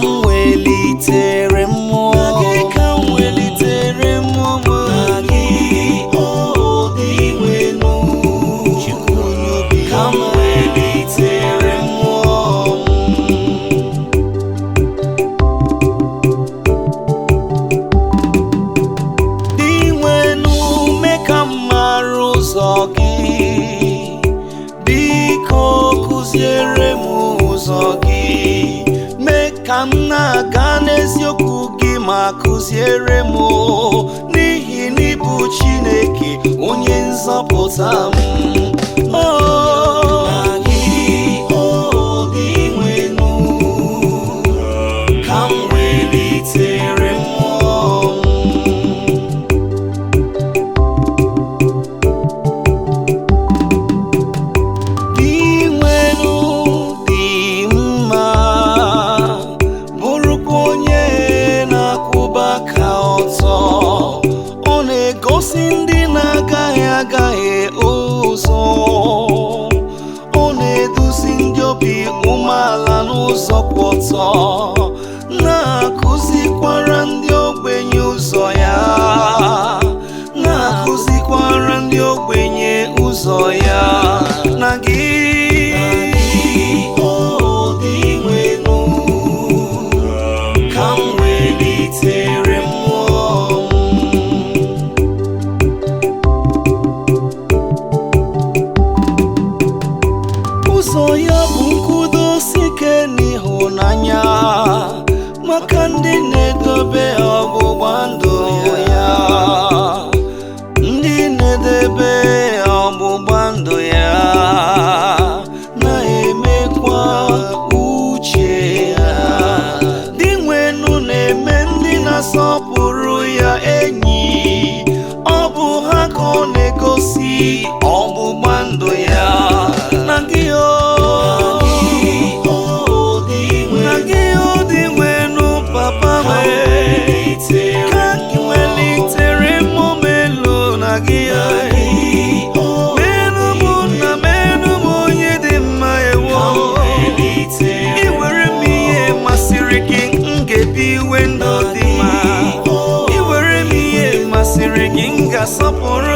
m welitere mmụọ gị, ka m welitere mmụọ gị, dị nwenu Chukwu n'obi, ka m welitere mmụọ dị nwenu, mee ka m mara ụzọ gị, biko kụziere m ụzọ gị, mee ka m na-aga n'eziokwu gị ma kụziere m, n'ihi na ị bụ Chineke onye nzọpụta m. Dị nwenu, ka m welitere mmụọ dị nwenu, dị mma, bụrụkwa onye na-akwụba aka ọtọ. Ọ na-egosi ndị na-agaghị agaghị ụzọ, ọ na-eduzi ndị obi umeala n'ụzọ kwụ ọtọ, na-akụzikwara ndị ogbenye ụzọ ya, na-akụzikwara ndị ogbenye ụzọ ya. Na gị dị nwenu, ka m welitere mmụọ ụzọ ya bụ nkwụdosike n'ịhụnanya maka ndị na-edobe ọgbụgba ndụ ya, ndị na-edebe ọgbụgba ndụ ya, na-emekwa uche ya. Dị nwenu na-eme ndị na-asọpụrụ ya enyi, ọ bụ ha ka ọ na-egosi ọgbụgba ndụ ya. Na gị dị nwenu, papa m, ka gị welitere mmụọ elu. Na gị menụ m nna, menụ m onye dị mma, ewo iwere m ihe masịrị gị, m ga-ebi iwe ndụ dị mma. Iwere m ihe masịrị gị, m ga-asọpụrụ